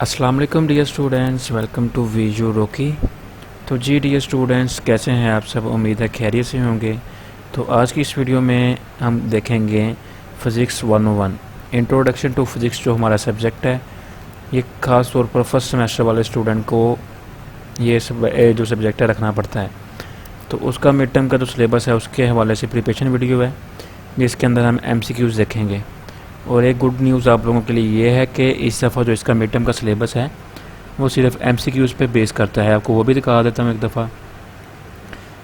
अस्सलाम वालेकुम dear students, welcome to वीजू रोकी। तो जी डियर स्टूडेंट्स, कैसे हैं आप सब? उम्मीद है खैरियत से होंगे। तो आज की इस वीडियो में हम देखेंगे फ़िज़िक्स 101 इंट्रोडक्शन टू फ़िज़िक्स। जो हमारा सब्जेक्ट है, ये ख़ास तौर पर फर्स्ट सेमेस्टर वाले स्टूडेंट को ये जो सब्जेक्ट है रखना पड़ता है। तो उसका मिड टर्म का जो सिलेबस है उसके हवाले से प्रिपरेशन वीडियो है, जिसके अंदर हम MCQs देखेंगे। और एक गुड न्यूज़ आप लोगों के लिए ये है कि इस दफ़ा जो इसका मिड टर्म का सिलेबस है वो सिर्फ MCQs पे बेस करता है। आपको वो भी दिखा देता हूँ एक दफ़ा।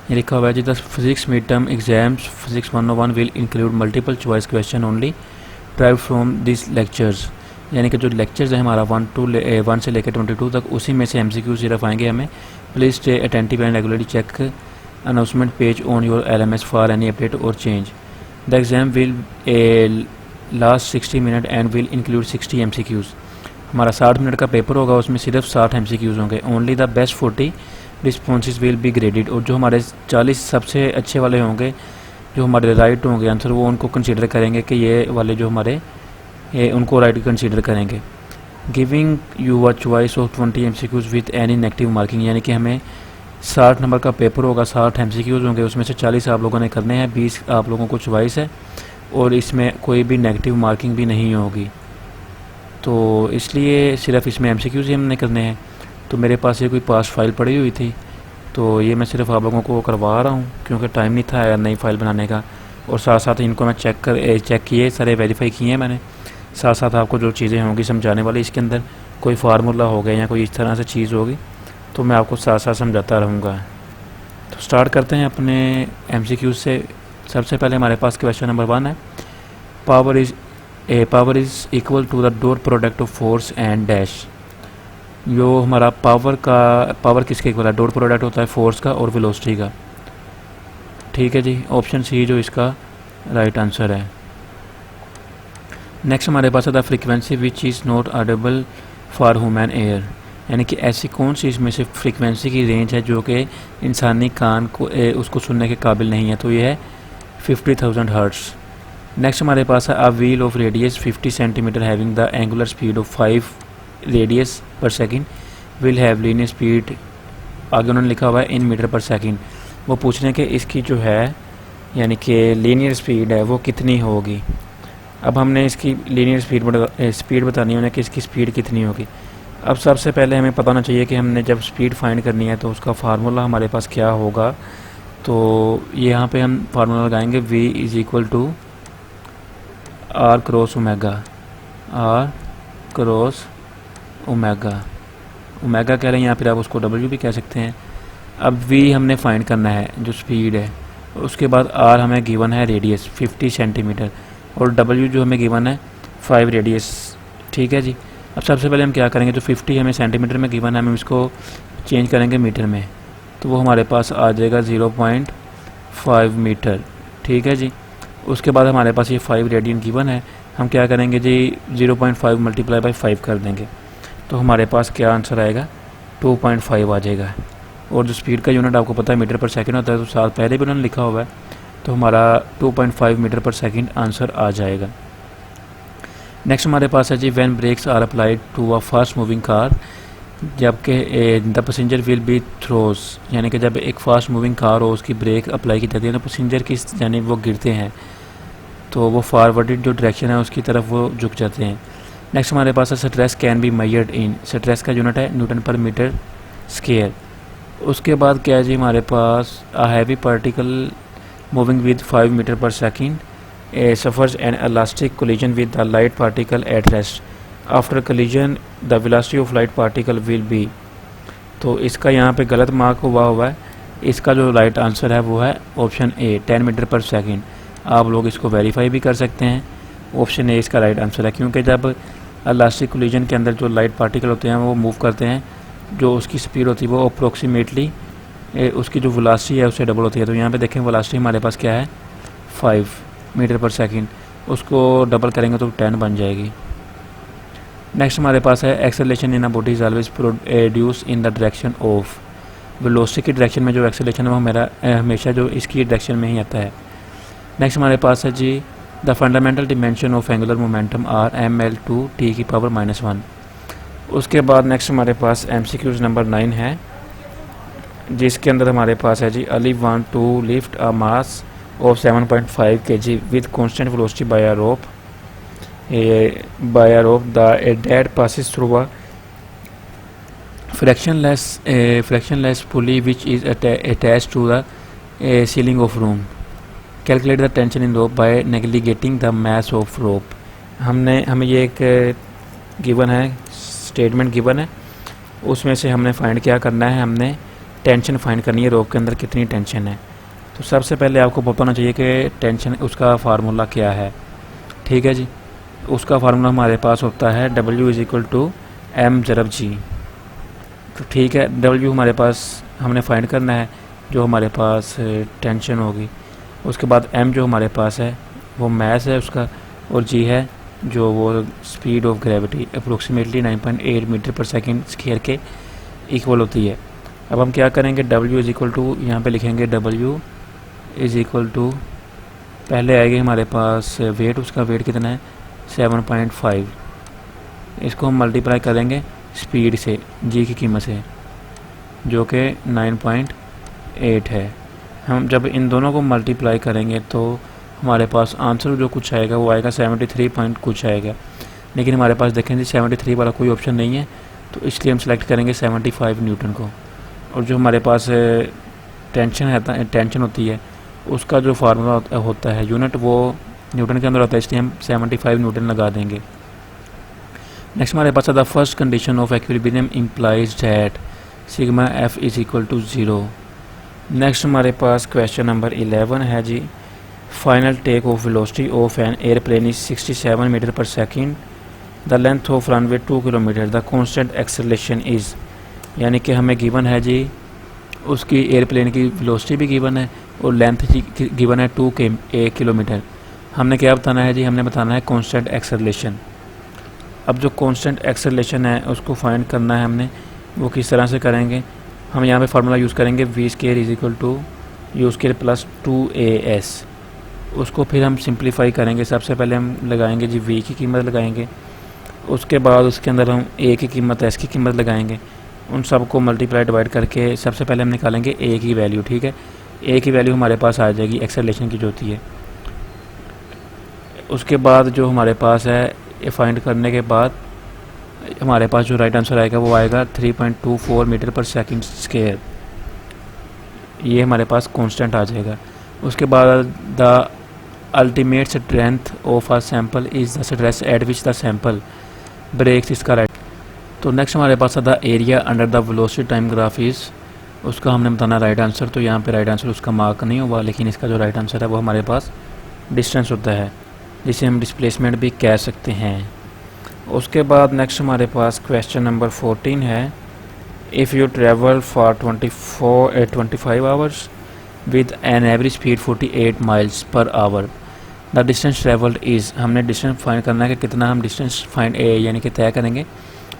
ये लिखा हुआ है जी, the physics mid term exams physics 101 will include multiple choice question only derived from this lectures. यानी कि जो लेक्चर्स है हमारा 1 से लेकर 22 तक, उसी में से MCQ सिर्फ आएंगे हमें। Please stay attentive and regularly check announcement page on your LMS for any update or change. The exam will last 60 minute and will include 60 MCQs। हमारा 60 मिनट का पेपर होगा, उसमें सिर्फ 60 MCQs होंगे। Only the best 40 responses will be graded. और जो हमारे 40 सबसे अच्छे वाले होंगे, जो हमारे राइट होंगे आंसर, वो उनको कंसीडर करेंगे कि ये वाले जो हमारे उनको राइट कंसीडर करेंगे। Giving you a choice of 20 MCQs with any negative marking. यानी कि हमें 60 नंबर का पेपर होगा, 60 MCQs होंगे, उसमें से 40 आप लोगों ने करने हैं, 20 आप लोगों को चॉइस है, और इसमें कोई भी नेगेटिव मार्किंग भी नहीं होगी। तो इसलिए सिर्फ इसमें MCQs ही हमने करने हैं। तो मेरे पास ये कोई पास फाइल पड़ी हुई थी, तो ये मैं सिर्फ आप लोगों को करवा रहा हूँ क्योंकि टाइम नहीं था नई फाइल बनाने का। और साथ साथ इनको मैं चेक किए, सारे वेरीफाई किए हैं मैंने। साथ साथ आपको जो चीज़ें होंगी समझाने वाली, इसके अंदर कोई फार्मूला हो गया या कोई इस तरह से चीज़ होगी, तो मैं आपको साथ साथ समझाता रहूँगा। तो स्टार्ट करते हैं अपने MCQ से। सबसे पहले हमारे पास क्वेश्चन नंबर 1 है, power is equal to the dot product of force and dash. जो हमारा पावर किसके इक्वल है? डॉट प्रोडक्ट होता है फोर्स का और वेलोसिटी का। ठीक है जी, ऑप्शन सी जो इसका राइट आंसर है। नेक्स्ट हमारे पास है the frequency which is not Audible for human air. यानी कि ऐसी कौन सी इसमें से फ्रीक्वेंसी की रेंज है जो कि इंसानी कान को उसको सुनने के काबिल नहीं है? तो ये है 50,000 हर्ट्ज़। नेक्स्ट हमारे पास है a wheel of radius 50 centimetre having the angular speed of 5 radius per second will have linear speed. आगे उन्होंने लिखा हुआ है इन मीटर पर सेकंड। वो पूछ रहे हैं कि इसकी जो है यानी कि लीनियर स्पीड है वो कितनी होगी। अब हमने इसकी लीनियर स्पीड बतानी है कि इसकी स्पीड कितनी होगी। अब सबसे पहले हमें पता होना चाहिए कि हमने जब स्पीड फाइंड करनी है तो उसका फार्मूला हमारे पास क्या होगा। तो यहाँ पे हम फार्मूला लगाएंगे v is equal to R cross omega. Omega कह रहे हैं या फिर आप उसको W भी कह सकते हैं। अब v हमने फाइंड करना है जो स्पीड है, उसके बाद R हमें गिवन है रेडियस 50 सेंटीमीटर, और W जो हमें गिवन है 5 रेडियस। ठीक है जी। अब सबसे पहले हम क्या करेंगे, जो 50 हमें सेंटीमीटर में गिवन है, हम इसको चेंज करेंगे मीटर में, तो वो हमारे पास आ जाएगा 0.5 मीटर। ठीक है जी। उसके बाद हमारे पास ये 5 रेडियन गिवन है, हम क्या करेंगे जी 0.5 मल्टीप्लाई बाई 5 कर देंगे, तो हमारे पास क्या आंसर आएगा 2.5 आ जाएगा। और जो स्पीड का यूनिट आपको पता है मीटर पर सेकंड होता है, तो साथ पहले भी उन्होंने लिखा हुआ है, तो हमारा 2.5 मीटर पर सेकंड आंसर आ जाएगा। नेक्स्ट हमारे पास है जी when brakes are applied to a fast moving car, जबकि the passenger will be throws. यानी कि जब एक फास्ट मूविंग कार हो उसकी ब्रेक अप्लाई की जाती है तो पैसेंजर की यानी वो गिरते हैं, तो वो फॉरवर्डेड जो डायरेक्शन है उसकी तरफ वो झुक जाते हैं। नेक्स्ट हमारे पास है stress can be measured in. Stress का यूनिट है न्यूटन पर मीटर स्क्वायर। उसके बाद क्या है जी, हमारे पास a heavy particle moving with 5 metre per second suffers an elastic collision with the light particle at rest. After collision the velocity of light particle will be। तो इसका यहाँ पे गलत मार्क हुआ है। इसका जो राइट आंसर है वो है option A 10 metre per second. आप लोग इसको वेरीफाई भी कर सकते हैं, ऑप्शन ए इसका राइट आंसर है, क्योंकि जब इलास्टिक कोलिजन के अंदर जो लाइट पार्टिकल होते हैं वो मूव करते हैं, जो उसकी स्पीड होती है वो अप्रोक्सीमेटली उसकी जो वेलोसिटी है उससे डबल होती है। तो यहाँ पे देखें वेलोसिटी हमारे पास क्या है 5 मीटर पर सेकंड, उसको डबल करेंगे तो 10 बन जाएगी। नेक्स्ट हमारे पास है acceleration in a body is always produce in the direction of. Velocity की डायरेक्शन में जो एक्सेलरेशन है वो मेरा हमेशा जो इसकी डायरेक्शन में ही आता है। नेक्स्ट हमारे पास है जी the fundamental dimension of angular momentum are ml/t⁻⁻1। उसके बाद नेक्स्ट हमारे पास MCQs नंबर 9 है, जिसके अंदर हमारे पास है जी Ali want to lift a mass of 7.5 kg with constant velocity by a rope the dead passes through a fractionless pulley which is attached to the ceiling of room. Calculate the tension in rope by negating the mass of rope. हमें ये एक given है, statement given है, उसमें से हमने find क्या करना है, हमने टेंशन फाइंड करनी है, रोप के अंदर कितनी टेंशन है। तो सबसे पहले आपको पता होना चाहिए कि टेंशन उसका फार्मूला क्या है। ठीक है जी, उसका फार्मूला हमारे पास होता है W = M × G। तो ठीक है, W हमारे पास हमने फाइंड करना है जो हमारे पास टेंशन होगी। उसके बाद M जो हमारे पास है वो मैस है उसका, और G है जो वो speed of gravity approximately 9.8 metre पर सेकेंड स्क्वायर के इक्वल होती है। अब हम क्या करेंगे, W = यहाँ पे लिखेंगे W = पहले आएगी हमारे पास वेट, उसका वेट कितना है 7.5, इसको हम मल्टीप्लाई करेंगे स्पीड से, G की कीमत से जो कि 9.8 है। हम जब इन दोनों को मल्टीप्लाई करेंगे तो हमारे पास आंसर जो कुछ आएगा वो आएगा 73 पॉइंट कुछ आएगा, लेकिन हमारे पास देखें जी 73 वाला कोई ऑप्शन नहीं है, तो इसलिए हम सेलेक्ट करेंगे 75 न्यूटन को। और जो हमारे पास टेंशन होती है उसका जो फार्मूला होता है यूनिट, वो न्यूटन के अंदर होता है, इसलिए हम 75 न्यूटन लगा देंगे। नेक्स्ट हमारे पास the first condition of equilibrium implies that sigma F = 0। Next हमारे पास क्वेश्चन नंबर 11 है जी, final take off velocity of an airplane is 67 metre पर second, the length of runway 2 kilometre, the constant acceleration is. यानी कि हमें given है जी उसकी एयरप्लेन की वेलोसिटी भी गिवन है और लेंथ गिवन है 2 किलोमीटर। हमने क्या बताना है जी, हमने बताना है कांस्टेंट एक्सेलरेशन। अब जो कांस्टेंट एक्सेलरेशन है उसको फाइंड करना है हमने, वो किस तरह से करेंगे, हम यहाँ पे फार्मूला यूज़ करेंगे v² = u² + 2as। उसको फिर हम सिंप्लीफाई करेंगे। सबसे पहले हम लगाएंगे जी v की कीमत लगाएंगे, उसके बाद उसके अंदर हम a की कीमत s की कीमत लगाएंगे, उन सब को मल्टीप्लाई डिवाइड करके सबसे पहले हम निकालेंगे a की वैल्यू। ठीक है, a की वैल्यू हमारे पास आ जाएगी एक्सेलरेशन की जो होती है। उसके बाद जो हमारे पास है ये फाइंड करने के बाद हमारे पास जो राइट आंसर आएगा वो आएगा 3.24 मीटर पर सेकंड स्क्वायर, ये हमारे पास कांस्टेंट आ जाएगा। उसके बाद the ultimate strength of a sample is the stress at which the sample breaks, इसका राइट। तो नेक्स्ट हमारे पास the area under the velocity time graph is, उसका हमने बताना राइट आंसर। तो यहाँ पे राइट आंसर उसका मार्क नहीं हुआ, लेकिन इसका जो राइट आंसर है वो हमारे पास डिस्टेंस होता है, जिसे हम डिस्प्लेसमेंट भी कह सकते हैं। उसके बाद नेक्स्ट हमारे पास क्वेश्चन नंबर 14 है, if you travel for 25 hours with an average speed 48 miles per hour, the distance travelled is. हमने डिस्टेंस फाइंड करना है कि कितना हम डिस्टेंस फाइंड यानी कि तय करेंगे।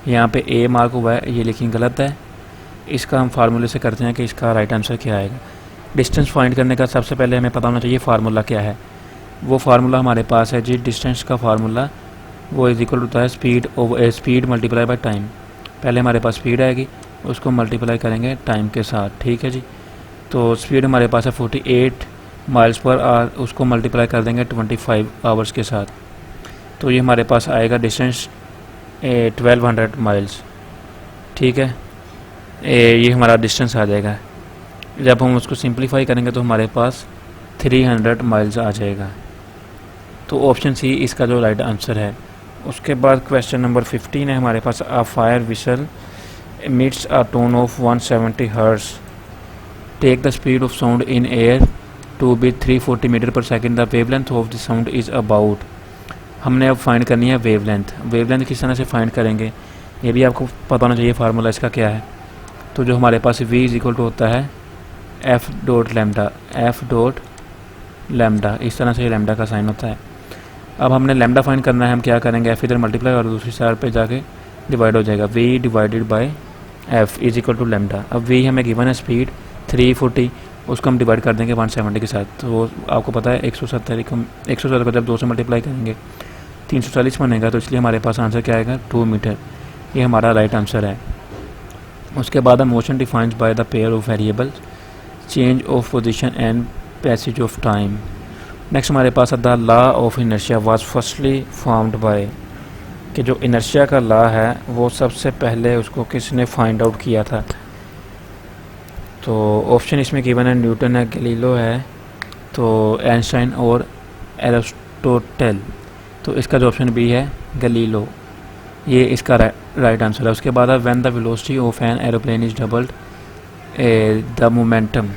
यहाँ पे ए मार्क हुआ है, ये लेकिन गलत है, इसका हम फार्मूले से करते हैं कि इसका राइट आंसर क्या आएगा। डिस्टेंस फाइंड करने का सबसे पहले हमें पता होना चाहिए फार्मूला क्या है। वो फार्मूला हमारे पास है जी, डिस्टेंस का फार्मूला वो इज इक्वल होता है स्पीड मल्टीप्लाई बाय टाइम। पहले हमारे पास स्पीड आएगी, उसको मल्टीप्लाई करेंगे टाइम के साथ। ठीक है जी, तो स्पीड हमारे पास है 48 माइल्स पर आवर, उसको मल्टीप्लाई कर देंगे 25 आवर्स के साथ, तो ये हमारे पास आएगा डिस्टेंस 1200 माइल्स। ठीक है, ये हमारा डिस्टेंस आ जाएगा। जब हम उसको सिंप्लीफाई करेंगे तो हमारे पास 300 माइल्स आ जाएगा। तो ऑप्शन सी इसका जो राइट आंसर है। उसके बाद क्वेश्चन नंबर 15 है हमारे पास, a fire whistle emits a tone of 170 Hz. Take the speed of sound in air to be 340 metre पर second, the wavelength of the sound is about. हमने अब फाइंड करनी है वेवलेंथ। वेवलेंथ किस तरह से फाइंड करेंगे ये भी आपको पता होना चाहिए, फार्मूला इसका क्या है। तो जो हमारे पास v = होता है f लैम्डा, इस तरह से लैम्डा का साइन होता है। अब हमने लैम्डा फाइंड करना है, हम क्या करेंगे, f इधर मल्टीप्लाई और दूसरी साइड पे जाके डिवाइड हो जाएगा, v divided by f is equal to lambda. अब v हमें गिवन है स्पीड 340, उसको हम डिवाइड कर देंगे 170 के साथ। तो आपको पता है 170 को जब 2 से मल्टीप्लाई करेंगे 340 बनेगा, तो इसलिए हमारे पास आंसर क्या आएगा 2 मीटर। ये हमारा राइट आंसर है। उसके बाद motion defined by the pair of variables, change of position and passage of time. Next हमारे पास the law of inertia was firstly formed by, कि जो इनर्शिया का लॉ है वो सबसे पहले उसको किसने फाइंड आउट किया था। तो ऑप्शन इसमें गिवन है, न्यूटन है, गैलीलियो है, तो आइंस्टाइन और एरिस्टोटल। तो इसका जो ऑप्शन बी है गैलीलियो, ये इसका राइट आंसर है। उसके बाद when the velocity of an aeroplane is doubled the momentum,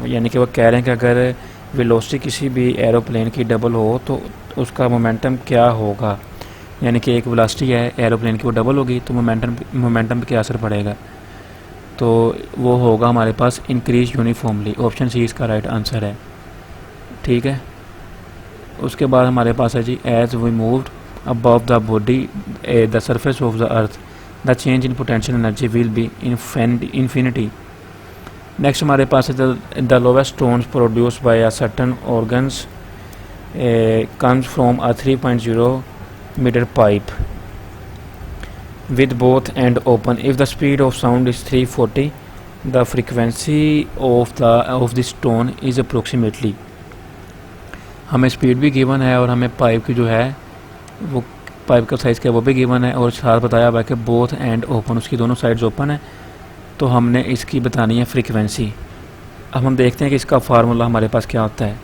यानी कि वो कह रहे हैं कि अगर वेलोसिटी किसी भी एरोप्लेन की डबल हो तो उसका मोमेंटम क्या होगा। यानी कि एक वेलोसिटी है एरोप्लेन की, वो डबल होगी तो मोमेंटम पे क्या असर पड़ेगा। तो वो होगा हमारे पास इंक्रीज यूनिफॉर्मली। ऑप्शन सी इसका राइट आंसर है। ठीक है। उसके बाद हमारे पास है जी, as we moved above the body the surface of the earth the change in potential energy will be infinity. Next हमारे पास है the lowest tones produced by a certain organs comes from a 3.0 meter pipe with both end open. If the speed of sound is 340, the frequency of this tone is approximately, हमें speed भी given है और हमें pipe की जो है वो pipe का साइज़ क्या वो भी गिवन है, और साथ बताया हुआ है कि बोथ एंड ओपन, उसकी दोनों साइड्स ओपन है। तो हमने इसकी बतानी है फ्रीक्वेंसी। अब हम देखते हैं कि इसका फार्मूला हमारे पास क्या होता है।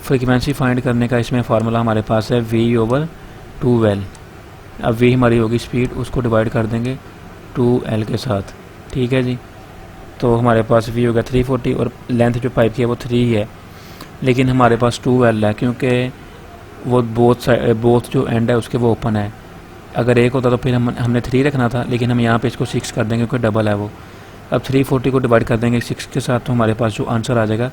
फ्रीक्वेंसी फाइंड करने का इसमें फार्मूला हमारे पास है v/2l। अब v हमारी होगी स्पीड, उसको डिवाइड कर देंगे 2l के साथ। ठीक है जी। तो हमारे पास v होगा 340 और लेंथ जो पाइप की है वो 3 है, लेकिन हमारे पास 2l है क्योंकि वो बोथ जो एंड है उसके वो ओपन है। अगर एक होता तो फिर हमने 3 रखना था, लेकिन हम यहाँ पे इसको 6 कर देंगे क्योंकि डबल है वो। अब 340 को डिवाइड कर देंगे 6 के साथ, तो हमारे पास जो आंसर आ जाएगा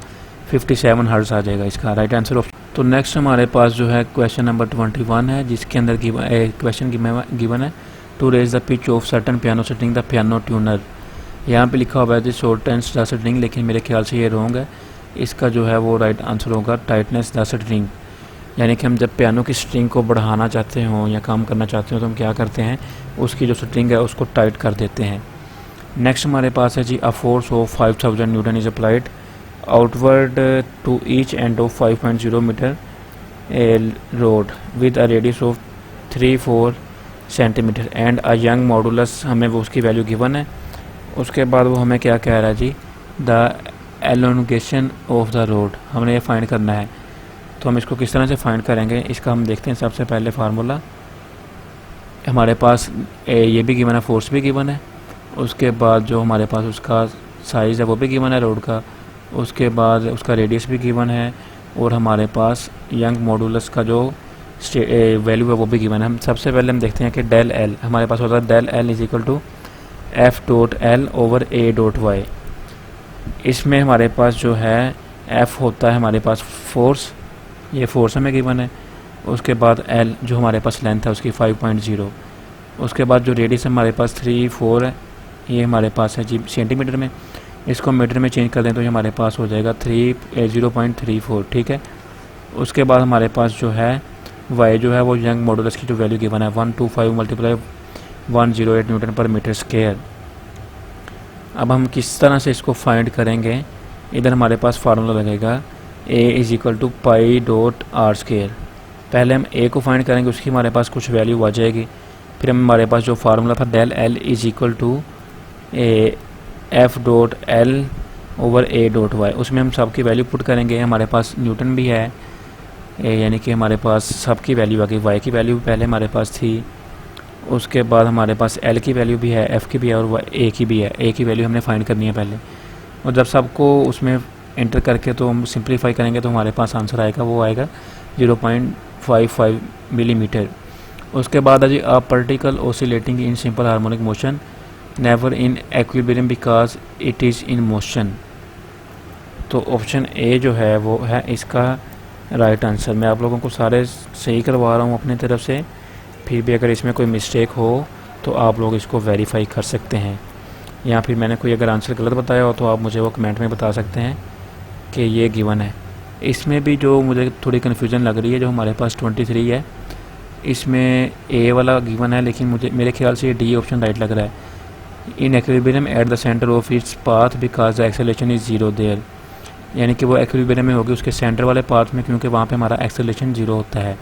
57 हर्ट्ज़ आ जाएगा इसका राइट आंसर। तो नेक्स्ट हमारे पास जो है क्वेश्चन नंबर 21 है, जिसके अंदर क्वेश्चन गिवन है to raise the pitch of certain piano setting the piano tuner. यहाँ पे लिखा हुआ है दी शॉर्टेंस द सेटिंग, लेकिन मेरे ख्याल से ये रॉन्ग है। इसका जो है वो राइट आंसर होगा टाइटनेस द सेटिंग। यानी कि हम जब पियानो की स्ट्रिंग को बढ़ाना चाहते हों या काम करना चाहते हो तो हम क्या करते हैं, उसकी जो स्ट्रिंग है उसको टाइट कर देते हैं। नेक्स्ट हमारे पास है जी, a force of 5000 newton is applied outward to each end of 5.0 metre rod with a radius of 3-4 centimetre and a Young modulus, हमें वो उसकी वैल्यू गिवन है। उसके बाद वो हमें क्या कह रहा है जी, the elongation of the rod, हमने ये फाइंड करना है। तो हम इसको किस तरह से फाइंड करेंगे, इसका हम देखते हैं। सबसे पहले फार्मूला हमारे पास ये भी गिवन है, फोर्स भी गिवन है। उसके बाद जो हमारे पास उसका साइज़ है वो भी गिवन है रोड का। उसके बाद उसका रेडियस भी गिवन है, और हमारे पास यंग मॉडुलस का जो वैल्यू है वो भी गिवन है। हम सबसे पहले हम देखते हैं कि डेल एल हमारे पास होता है, del L is equal to F.L/A.Y। इसमें हमारे पास जो है F होता है हमारे पास फोर्स, ये फोर्स हमें गिवन है। उसके बाद L जो हमारे पास लेंथ है उसकी 5.0। उसके बाद जो रेडियस हमारे पास 3-4 है, ये हमारे पास है जी सेंटीमीटर में। इसको मीटर में चेंज कर दें तो ये हमारे पास हो जाएगा 0.34। ठीक है। उसके बाद हमारे पास जो है Y जो है वो यंग मॉडुलस की जो वैल्यू गिवन है 125 × 108 न्यूटन पर मीटर स्क्वायर। अब हम किस तरह से इसको फाइंड करेंगे, इधर हमारे पास फार्मूला लगेगा A is equal to π/r²। पहले हम A को फाइंड करेंगे, उसकी हमारे पास कुछ वैल्यू आ जाएगी। फिर हमारे पास जो फार्मूला था del L is equal to F.L/A.Y, उसमें हम सब की वैल्यू पुट करेंगे। हमारे पास न्यूटन भी है, यानी कि हमारे पास सब की वैल्यू आ गई। Y की वैल्यू पहले हमारे पास थी, उसके बाद हमारे पास L की वैल्यू भी है, F की भी है और A की भी है। A की वैल्यू हमने फाइंड करनी है पहले, और जब सबको उसमें एंटर करके तो हम सिंप्लीफाई करेंगे तो हमारे पास आंसर आएगा, वो आएगा 0.55 मिलीमीटर। उसके बाद है जी, a particle oscillating in simple harmonic motion never in equilibrium because it is in motion. तो ऑप्शन ए जो है वो है इसका राइट आंसर। मैं आप लोगों को सारे सही करवा रहा हूँ अपनी तरफ से, फिर भी अगर इसमें कोई मिस्टेक हो तो आप लोग इसको वेरीफाई कर सकते हैं, या फिर मैंने कोई अगर आंसर गलत बताया हो तो आप मुझे वो कमेंट में बता सकते हैं कि ये गिवन है। इसमें भी जो मुझे थोड़ी कन्फ्यूजन लग रही है, जो हमारे पास 23 है इसमें ए वाला गिवन है, लेकिन मेरे ख्याल से ये डी ऑप्शन राइट लग रहा है। In equilibrium at the centre of its path because the acceleration is zero there, यानी कि वो एक्विलिब्रियम में होगी उसके सेंटर वाले पाथ में, क्योंकि वहाँ पे हमारा एक्सेलरेशन ज़ीरो होता है।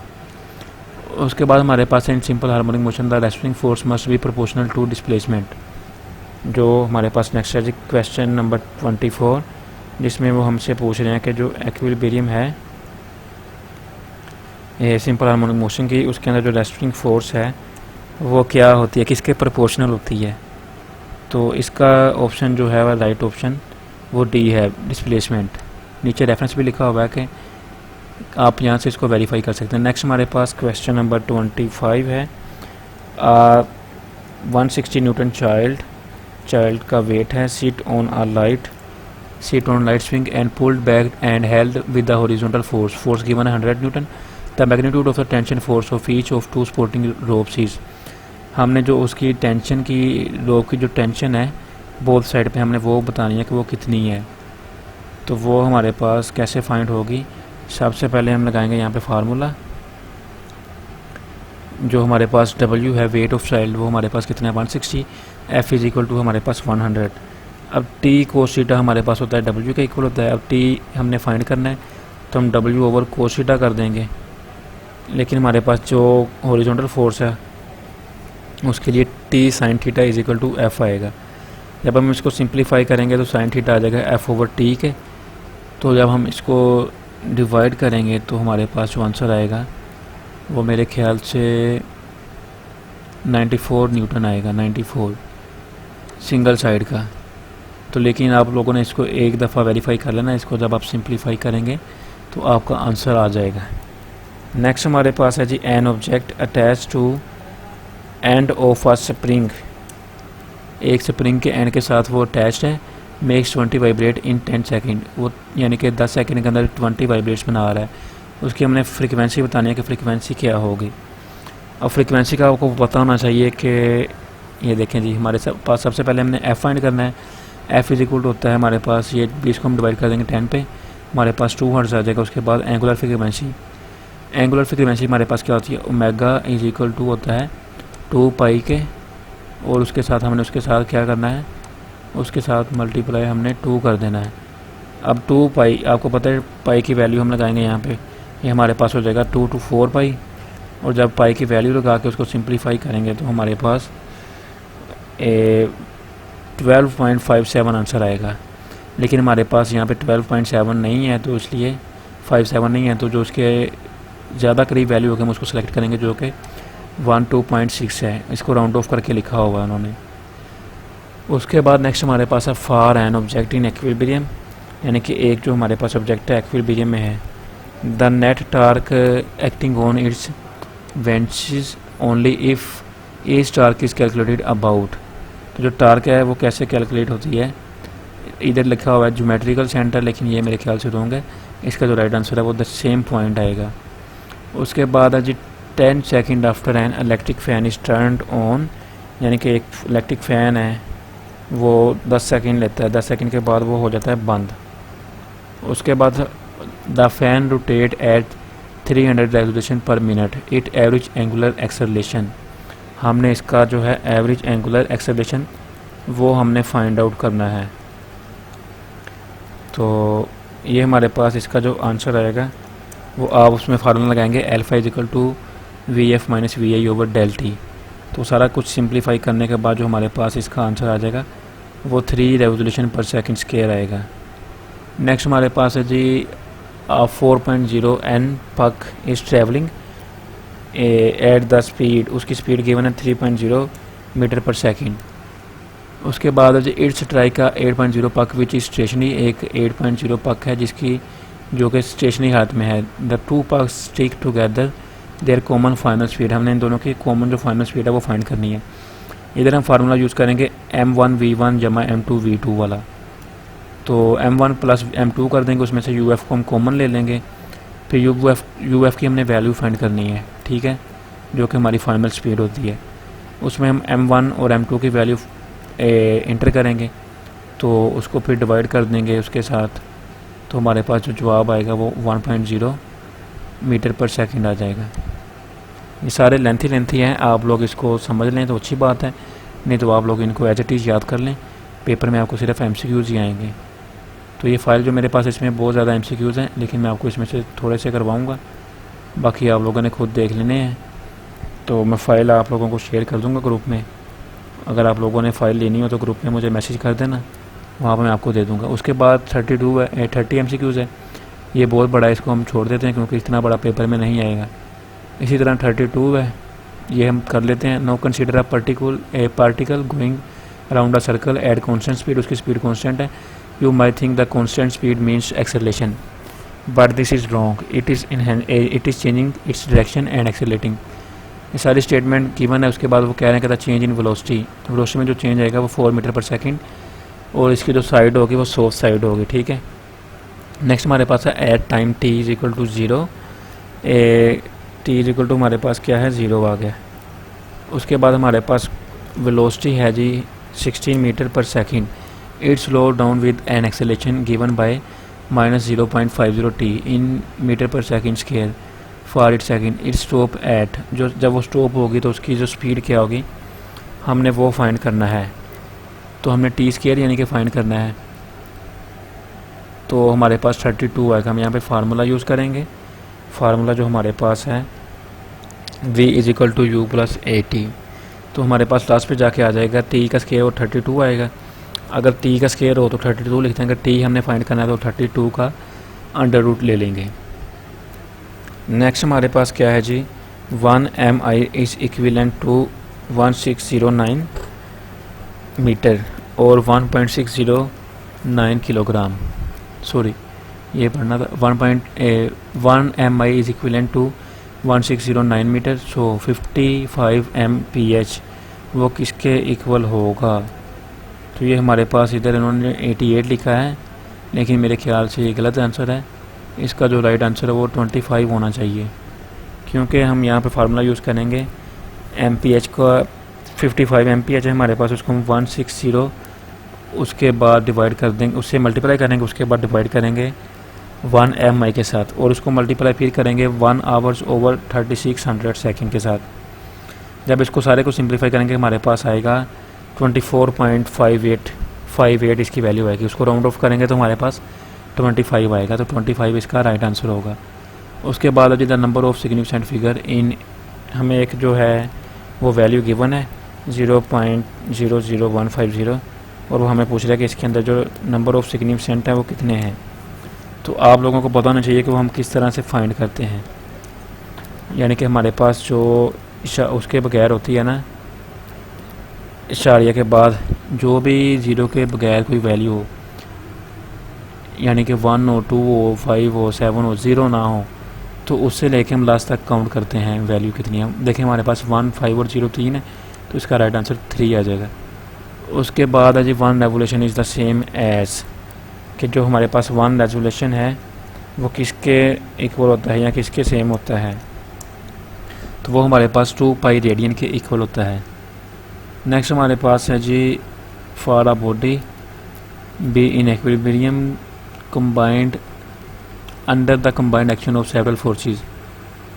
उसके बाद हमारे पास in simple harmonic motion the restoring force must be proportional to displacement. जो हमारे पास नेक्स्ट है जी क्वेश्चन नंबर 24, जिसमें वो हमसे पूछ रहे हैं कि जो एक्विलिब्रियम है ये सिंपल हार्मोनिक मोशन की, उसके अंदर जो रेस्टिंग फोर्स है वो क्या होती है, किसके प्रोपोर्शनल होती है। तो इसका ऑप्शन जो है वह राइट ऑप्शन वो डी है, डिस्प्लेसमेंट। नीचे रेफरेंस भी लिखा हुआ है कि आप यहाँ से इसको वेरीफाई कर सकते हैं। नेक्स्ट हमारे पास क्वेश्चन नंबर 25 है। 160 न्यूटन चाइल्ड का वेट है, seat on light swing and pulled back and held with the horizontal force given है 100 newton. The magnitude of the tension force of each of two supporting ropes is. हमने जो उसकी tension की रोप की जो tension है both side पे हमने वो बतानी है कि वो कितनी है। तो वो हमारे पास कैसे फाइंड होगी, सबसे पहले हम लगाएंगे यहाँ पे फार्मूला। जो हमारे पास W है वेट ऑफ चाइल्ड वो हमारे पास कितना है 160, F इज इक्वल टू हमारे पास 100। अब T कोस थीटा हमारे पास होता है W का इक्वल होता है। अब T हमने फाइंड करना है तो हम W ओवर कोस थीटा कर देंगे, लेकिन हमारे पास जो हॉरिजॉन्टल फोर्स है उसके लिए T sine theta is equal to F आएगा। जब हम इसको सिंप्लीफाई करेंगे तो साइन थीटा आ जाएगा F ओवर T के। तो जब हम इसको डिवाइड करेंगे तो हमारे पास जो आंसर आएगा वो मेरे ख्याल से 94 न्यूटन आएगा, 94 सिंगल साइड का। तो लेकिन आप लोगों ने इसको एक दफ़ा वेरीफाई कर लेना, इसको जब आप सिंप्लीफाई करेंगे तो आपका आंसर आ जाएगा। नेक्स्ट हमारे पास है जी an object attach to end of a spring. एक स्प्रिंग के एंड के साथ वो अटैच्ड है, मेक्स 20 वाइब्रेट इन 10 सेकेंड। वो यानी कि 10 सेकेंड के अंदर 20 वाइब्रेट्स बना रहा है। उसकी हमने फ्रीक्वेंसी बतानी है कि फ्रीक्वेंसी क्या होगी। अब फ्रीक्वेंसी का आपको पता होना चाहिए कि ये देखें जी हमारे पास सबसे पहले हमने एफ़ फाइंड करना है। एफ़ इज इक्वल होता है हमारे पास, ये 20 को हम डिवाइड कर देंगे 10 पे, हमारे पास 2 हर्ट्ज़ आ जाएगा। उसके बाद एंगुलर फ्रीक्वेंसी हमारे पास क्या होती है, ओमेगा इज इक्वल टू होता है 2 पाई के, और उसके साथ हमने उसके साथ क्या करना है, उसके साथ मल्टीप्लाई हमने 2 कर देना है। अब 2 पाई आपको पता है पाई की वैल्यू हम लगाएंगे यहाँ पे, ये हमारे पास हो जाएगा 2 to 4 पाई। और जब पाई की वैल्यू लगा के उसको सिंप्लीफाई करेंगे तो हमारे पास 12.57 आंसर आएगा। लेकिन हमारे पास यहाँ पे 12.7 नहीं है, तो इसलिए 57 नहीं है, तो जो उसके ज़्यादा करीब वैल्यू होगी हम उसको सेलेक्ट करेंगे, जो कि 12.6 है। इसको राउंड ऑफ करके लिखा हुआ है उन्होंने। उसके बाद नेक्स्ट हमारे पास है फार एन ऑब्जेक्ट इन एक्विलिब्रियम, यानी कि एक जो हमारे पास ऑब्जेक्ट है एक्विलिब्रियम में है। The net torque acting on its vanishes only if each torque is calculated about. तो जो टार्क है वो कैसे कैलकुलेट होती है, इधर लिखा हुआ है ज्योमेट्रिकल सेंटर, लेकिन ये मेरे ख्याल से रॉन्ग है। इसका जो राइट आंसर है वो द सेम पॉइंट आएगा। उसके बाद है जी 10 second after an electric fan is turned on, यानी कि एक इलेक्ट्रिक फ़ैन है वो 10 सेकेंड लेता है, 10 सेकेंड के बाद वो हो जाता है बंद। उसके बाद the fan rotate eight 300 revolution पर minute, it average angular acceleration. हमने इसका जो है एवरेज एंगुलर एक्सेलरेशन वो हमने फाइंड आउट करना है। तो ये हमारे पास इसका जो आंसर आएगा वो आप उसमें फार्मूला लगाएंगे alpha is equal to VF minus VI over del T. तो सारा कुछ सिंप्लीफाई करने के बाद जो हमारे पास इसका आंसर आ जाएगा वो 3 रेवोल्यूशन पर सेकंड स्क्वायर आएगा। नेक्स्ट हमारे पास है जी 4.0 n पक is travelling at the speed, उसकी स्पीड गिवन है 3.0 मीटर पर सेकंड। उसके बाद है जी इट्स ट्राई का 8.0 पक विच इज स्टेशनरी, एक 8.0 पक है जिसकी जो कि स्टेशनरी हालत में है। द टू पक stick together their common final speed, हमने इन दोनों की कॉमन जो फाइनल स्पीड है वो फाइंड करनी है। इधर हम फार्मूला यूज़ करेंगे M1V1 जमा M2V2 वाला। तो M1 प्लस M2 कर देंगे, उसमें से UF को हम कॉमन ले लेंगे, फिर UF की हमने वैल्यू फाइंड करनी है, ठीक है, जो कि हमारी फाइनल स्पीड होती है। उसमें हम M1 और M2 की वैल्यू इंटर करेंगे, तो उसको फिर डिवाइड कर देंगे उसके साथ, तो हमारे पास जो जवाब आएगा वो 1.0 मीटर पर सेकंड आ जाएगा। ये सारे लेंथी हैं, आप लोग इसको समझ लें तो अच्छी बात है, नहीं तो आप लोग इनको एज इट इज़ याद कर लें, पेपर में आपको सिर्फ MCQs ही आएंगे। तो ये फ़ाइल जो मेरे पास इसमें बहुत ज़्यादा MCQs हैं, लेकिन मैं आपको इसमें से थोड़े से करवाऊँगा, बाकी आप लोगों ने खुद देख लेने हैं। तो मैं फ़ाइल आप लोगों को शेयर कर दूँगा ग्रुप में, अगर आप लोगों ने फ़ाइल लेनी हो तो ग्रुप में मुझे मैसेज कर देना, वहाँ पर मैं आपको दे दूँगा। उसके बाद 30 MCQs है, ये बहुत बड़ा है, इसको हम छोड़ देते हैं क्योंकि इतना बड़ा पेपर में नहीं आएगा। इसी तरह 32 है, ये हम कर लेते हैं। Know consider a particle going around a circle at constant speed, उसकी स्पीड कॉन्स्टेंट है। You my think the constant speed means acceleration, but this is wrong, it is changing its direction and accelerating. ये सारी statement given है। उसके बाद वो कह रहे हैं कि चेंज इन वेलोसिटी, तो वेलोसिटी में जो चेंज आएगा वो 4 मीटर पर सेकेंड, और इसकी जो साइड होगी वो सोर्स साइड होगी, ठीक है। नेक्स्ट हमारे पास है at time t is equal to 0, t is equal to हमारे पास क्या है 0 आ गया। उसके बाद हमारे पास वेलोसिटी है जी 16 मीटर पर second, it's slow down with an acceleration given by -0.50 t in metre पर second square for it second, it stop at, जो जब वो स्टॉप होगी तो उसकी जो स्पीड क्या होगी हमने वो फाइंड करना है। तो हमने t स्क्वायर यानी कि फाइंड करना है, तो हमारे पास 32 आएगा। हम यहाँ पे फार्मूला यूज़ करेंगे, फार्मूला जो हमारे पास है v is equal to u plus a t. तो हमारे पास लास्ट पे जाके आ जाएगा t का स्क्वायर और 32 आएगा। अगर t का स्क्वायर हो तो 32 लिखते हैं, अगर t हमने फाइंड करना है तो 32 का अंडर रूट ले लेंगे। नेक्स्ट हमारे पास क्या है जी 1 mi is equivalent to 1609 metre और 1.609 किलोग्राम, सॉरी ये पढ़ना था, 1 mi is equivalent to 1609 metre, so 55 mph वो किसके इक्वल होगा। तो ये हमारे पास इधर इन्होंने 88 लिखा है, लेकिन मेरे ख्याल से ये गलत आंसर है। इसका जो राइट आंसर है वो 25 होना चाहिए, क्योंकि हम यहाँ पे फार्मूला यूज़ करेंगे mph का 55 mph है हमारे पास, उसको हम 160 उसके बाद डिवाइड कर देंगे, उससे मल्टीप्लाई करेंगे, उसके बाद डिवाइड करेंगे 1 mi के साथ, और उसको मल्टीप्लाई फिर करेंगे 1 आवर्स ओवर 3600 सेकेंड के साथ। जब इसको सारे को सिंप्लीफाई करेंगे हमारे पास आएगा 24.58 इसकी वैल्यू आएगी। उसको राउंड ऑफ करेंगे तो हमारे पास 25 आएगा, तो 25 इसका राइट आंसर होगा। उसके बाद the number of significant figure in, हमें एक जो है वो वैल्यू गिवन है 0.00150, और वो हमें पूछ रहा है कि इसके अंदर जो नंबर ऑफ सिग्निफिकेंट है वो कितने हैं। तो आप लोगों को पता होना चाहिए कि वो हम किस तरह से फाइंड करते हैं, यानी कि हमारे पास जो उसके बगैर होती है ना, इशारिया के बाद जो भी 0 के बगैर कोई वैल्यू हो, यानी कि 1 हो 2 हो 5 हो 7 हो 0 ना हो, तो उससे लेके हम लास्ट तक काउंट करते हैं वैल्यू कितनी है। देखें हमारे पास 1 5 और 0 3 है, तो इसका राइट आंसर 3 आ जाएगा। उसके बाद है जी 1 revolution is the same as, कि जो हमारे पास 1 रेवोल्यूशन है वो किसके इक्वल होता है या किसके सेम होता है, तो वो हमारे पास 2 पाई रेडियन के इक्वल होता है। नेक्स्ट हमारे पास है जी for a body be in equilibrium combined under the combined action of several forces,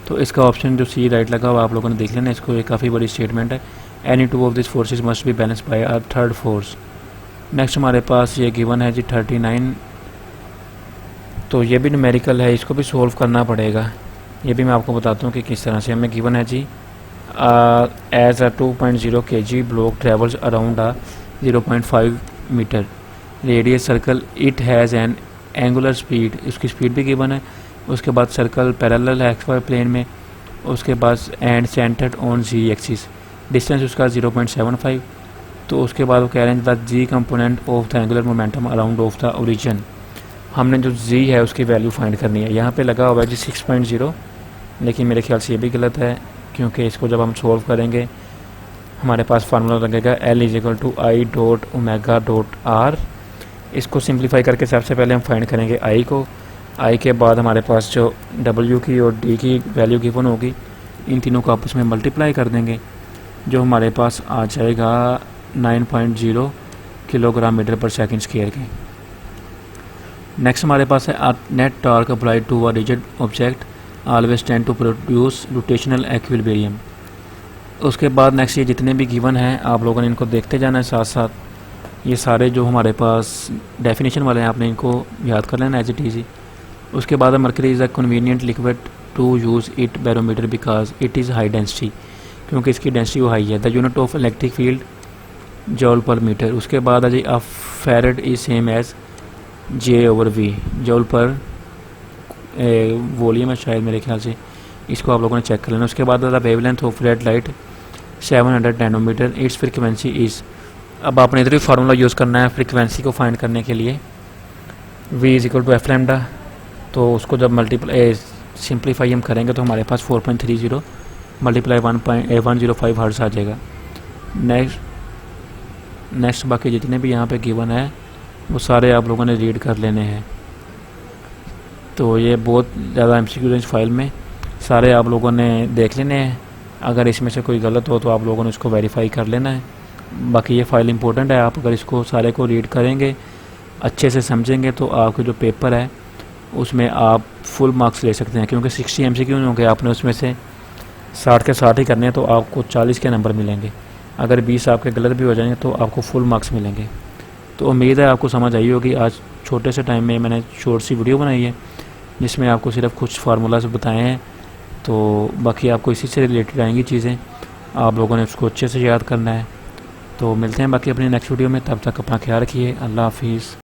तो इसका ऑप्शन जो सी राइट लगा हुआ आप लोगों ने देख लेना, इसको ये काफ़ी बड़ी स्टेटमेंट है। Any two of this forces must be balance bye a third force. Next हमारे पास ये गिवन है जी 39, तो ये भी न्यूमेरिकल है, इसको भी सोल्व करना पड़ेगा। ये भी मैं आपको बताता हूँ कि किस तरह से। हमें गिवन है जी as a 2.0 kg block travels around a 0.5 metre radius circle, it has an angular speed, इसकी स्पीड भी गिवन है। उसके बाद सर्कल पैरेलल है एक्स वाई प्लेन में, उसके बाद and centred on Z axis, distance उसका 0.75। तो उसके बाद वो कह रहे हैं the Z component of the angular momentum around of the origin, हमने जो जी है उसकी वैल्यू फाइंड करनी है। यहाँ पे लगा हुआ है जी 6.0, लेकिन मेरे ख्याल से ये भी गलत है, क्योंकि इसको जब हम सोल्व करेंगे हमारे पास फार्मूला लगेगा L is equal to I dot omega dot R. इसको सिंप्लीफाई करके सबसे पहले हम फाइंड करेंगे आई को, आई के बाद हमारे पास जो W की और D की वैल्यू गिवन होगी, इन तीनों को आपस में मल्टीप्लाई कर देंगे, जो हमारे पास आ जाएगा 9.0 किलोग्राम मीटर पर सेकेंड स्क्वायर के। नेक्स्ट हमारे पास है net torque applied to a rigid object always tend to produce rotational equilibrium. उसके बाद नेक्स्ट ये जितने भी गिवन हैं आप लोगों ने इनको देखते जाना है साथ साथ। ये सारे जो हमारे पास डेफिनेशन वाले हैं आपने इनको याद कर लेना एज इट इज़। उसके बाद mercury is a convenient liquid to use it barometer because it is high density, क्योंकि इसकी डेंसिटी वो हाई है। The unit of electric field joule per metre. उसके बाद है जी a farad is same as J/V, joule per volume है शायद मेरे ख्याल से, इसको आप लोगों ने चेक कर लेना। उसके बाद the wavelength of red light 700 nanometre, its frequency is. अब आपने इधर भी फार्मूला यूज़ करना है फ्रीक्वेंसी को फाइंड करने के लिए, V is equal to F lambda. तो उसको जब मल्टीप्लाई सिंप्लीफाई हम करेंगे तो हमारे पास 4.30 मल्टीप्लाई 1.105 हर्ट्ज़ आ जाएगा। नेक्स्ट बाकी जितने भी यहाँ पे गिवन है वो सारे आप लोगों ने रीड कर लेने हैं। तो ये बहुत ज़्यादा MCQ इस फाइल में सारे आप लोगों ने देख लेने हैं। अगर इसमें से कोई गलत हो तो आप लोगों ने उसको वेरीफाई कर लेना है। बाकी ये फ़ाइल इंपॉर्टेंट है, आप अगर इसको सारे को रीड करेंगे अच्छे से समझेंगे तो आपके जो पेपर है उसमें आप फुल मार्क्स ले सकते हैं, क्योंकि 60 MCQ नहीं होंगे, आपने उसमें से 60 के 60 ही करने हैं तो आपको 40 के नंबर मिलेंगे। अगर 20 आपके गलत भी हो जाएंगे तो आपको फुल मार्क्स मिलेंगे। तो उम्मीद है आपको समझ आई होगी। आज छोटे से टाइम में मैंने शॉर्ट सी वीडियो बनाई है जिसमें आपको सिर्फ कुछ फार्मूलाज बताए हैं, तो बाकी आपको इसी से रिलेटेड आएंगी चीज़ें, आप लोगों ने उसको अच्छे से याद करना है। तो मिलते हैं बाकी अपनी नेक्स्ट वीडियो में, तब तक अपना ख्याल रखिए। अल्लाह हाफिज़।